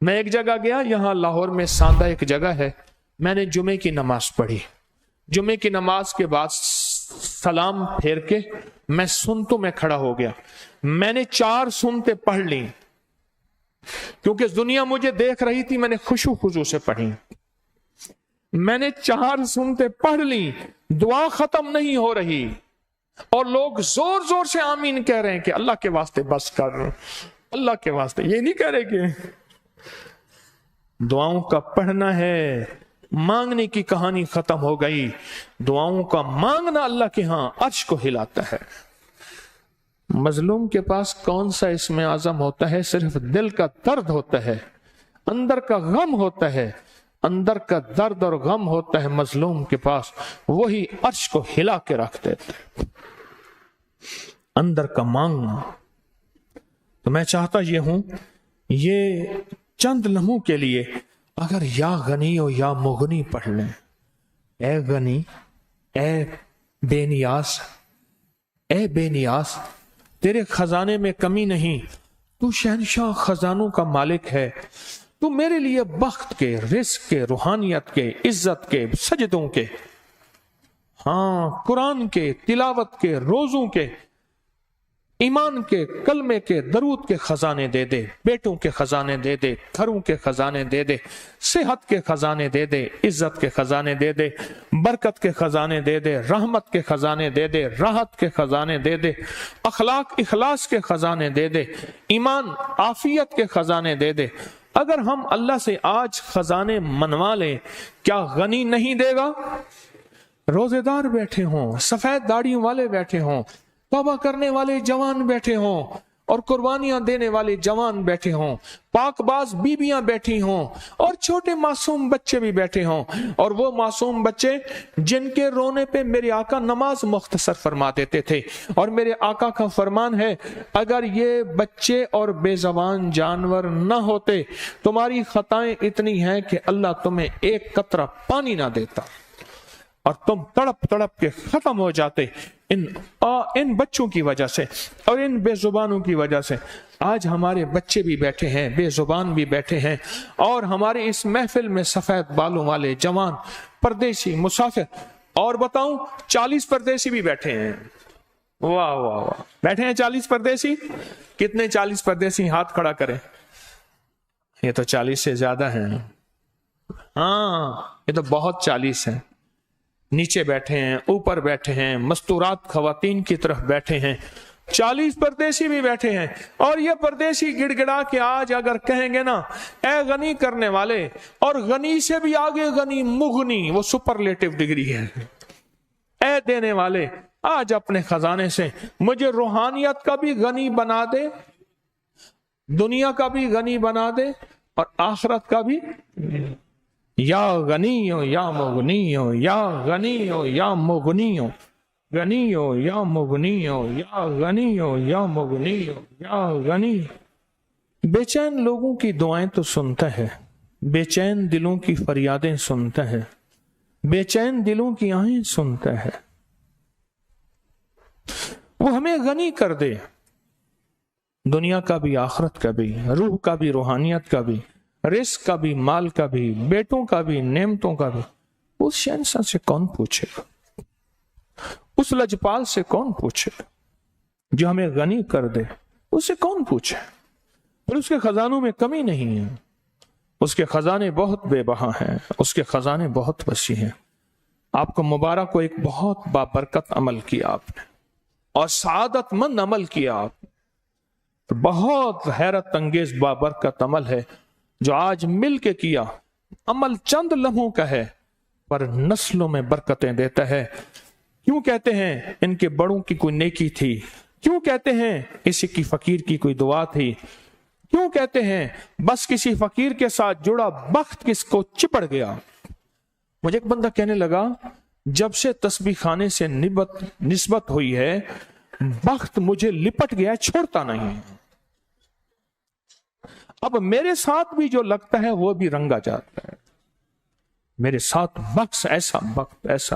میں ایک جگہ گیا، یہاں لاہور میں ساندہ ایک جگہ ہے، میں نے جمعے کی نماز پڑھی، جمعے کی نماز کے بعد سلام پھیر کے میں سنتوں میں کھڑا ہو گیا، میں نے 4 سنتے پڑھ لی، کیونکہ دنیا مجھے دیکھ رہی تھی، میں نے خشوع خضوع سے پڑھی، میں نے 4 سنتے پڑھ لی، دعا ختم نہیں ہو رہی اور لوگ زور زور سے آمین کہہ رہے ہیں کہ اللہ کے واسطے بس کر، اللہ کے واسطے، یہ نہیں کہہ رہے کہ دعاؤں کا پڑھنا ہے، مانگنے کی کہانی ختم ہو گئی، دعاؤں کا مانگنا اللہ کے ہاں عرش کو ہلاتا ہے۔ مظلوم کے پاس کون سا اسم اعظم ہوتا ہے؟ صرف دل کا درد ہوتا ہے، اندر کا غم ہوتا ہے، اندر کا درد اور غم ہوتا ہے مظلوم کے پاس، وہی عرش کو ہلا کے رکھ دیتا ہے۔ اندر کا مانگنا، تو میں چاہتا یہ ہوں یہ چند لمحوں کے لیے اگر یا غنی و یا مغنی پڑھ لیں، اے غنی، اے بے نیاز، اے بے نیاز، تیرے خزانے میں کمی نہیں، تو شہنشاہ خزانوں کا مالک ہے، تو میرے لیے بخت کے، رزق کے، روحانیت کے، عزت کے، سجدوں کے، ہاں قرآن کے، تلاوت کے، روزوں کے، ایمان کے، کلمے کے، درود کے خزانے دے دے، بیٹوں کے خزانے دے دے، گھروں کے خزانے دے دے، صحت کے خزانے دے دے، عزت کے خزانے دے دے، برکت کے خزانے دے دے، رحمت کے خزانے دے دے، راحت کے خزانے دے دے، اخلاق اخلاص کے خزانے دے دے، ایمان عافیت کے خزانے دے دے۔ اگر ہم اللہ سے آج خزانے منوا لیں، کیا غنی نہیں دے گا؟ روزے دار بیٹھے ہوں، سفید داڑیوں والے بیٹھے ہوں، توبہ کرنے والے جوان بیٹھے ہوں اور قربانیاں دینے والے جوان بیٹھے ہوں، پاک باز بیویاں بیٹھی ہوں اور چھوٹے معصوم بچے بھی بیٹھے ہوں، اور وہ معصوم بچے جن کے رونے پہ میرے آقا نماز مختصر فرما دیتے تھے، اور میرے آقا کا فرمان ہے اگر یہ بچے اور بے زبان جانور نہ ہوتے تمہاری خطائیں اتنی ہیں کہ اللہ تمہیں ایک قطرہ پانی نہ دیتا اور تم تڑپ تڑپ کے ختم ہو جاتے ان بچوں کی وجہ سے اور ان بے زبانوں کی وجہ سے۔ آج ہمارے بچے بھی بیٹھے ہیں، بے زبان بھی بیٹھے ہیں، اور ہمارے اس محفل میں سفید بالوں والے جوان، پردیسی، مسافر، اور بتاؤں 40 پردیسی بھی بیٹھے ہیں۔ واہ واہ واہ، بیٹھے ہیں 40 پردیسی۔ کتنے 40 پردیسی؟ ہاتھ کھڑا کریں۔ یہ تو 40 سے زیادہ ہیں، ہاں یہ تو بہت 40 ہیں۔ نیچے بیٹھے ہیں، اوپر بیٹھے ہیں، مستورات خواتین کی طرف بیٹھے ہیں، 40 پردیسی بھی بیٹھے ہیں، اور یہ پردیسی گڑ گڑا کے آج اگر کہیں گے نا اے غنی کرنے والے، اور غنی سے بھی آگے غنی، مغنی، وہ سپرلیٹو ڈگری ہے، اے دینے والے آج اپنے خزانے سے مجھے روحانیت کا بھی غنی بنا دے، دنیا کا بھی غنی بنا دے، اور آخرت کا بھی۔ یا غنی ہو یا مغنی ہو، یا غنی ہو یا مغنی ہو، غنی ہو یا مغنی ہو، یا غنی ہو یا مغنی ہو، یا غنی۔ بے چین لوگوں کی دعائیں تو سنتا ہے، بے چین دلوں کی فریادیں سنتا ہے، بے چین دلوں کی آہیں سنتا ہے۔ وہ ہمیں غنی کر دے، دنیا کا بھی، آخرت کا بھی، روح کا بھی، روحانیت کا بھی، رزق کا بھی، مال کا بھی، بیٹوں کا بھی، نعمتوں کا بھی۔ اس شہنشاہ سے کون پوچھے گا؟ اس لجپال سے کون پوچھے گا جو ہمیں غنی کر دے؟ اس سے کون پوچھے؟ اور اس کے خزانوں میں کمی نہیں ہے، اس کے خزانے بہت بے بہا ہیں، اس کے خزانے بہت وسیع ہیں۔ آپ کو مبارک کو ایک بہت بابرکت عمل کیا آپ نے، اور سعادت مند عمل کیا آپ نے، بہت حیرت انگیز بابرکت عمل ہے جو آج مل کے کیا۔ عمل چند لمحوں کا ہے پر نسلوں میں برکتیں دیتا ہے۔ کیوں کہتے ہیں ان کے بڑوں کی کوئی نیکی تھی؟ کیوں کہتے ہیں کسی کی فقیر کی کوئی دعا تھی؟ کیوں کہتے ہیں بس کسی فقیر کے ساتھ جڑا بخت کس کو چپڑ گیا؟ مجھے ایک بندہ کہنے لگا جب سے تسبیح خانے سے نسبت ہوئی ہے بخت مجھے لپٹ گیا، چھوڑتا نہیں۔ اب میرے ساتھ بھی جو لگتا ہے وہ بھی رنگا جاتا ہے، میرے ساتھ بخت ایسا،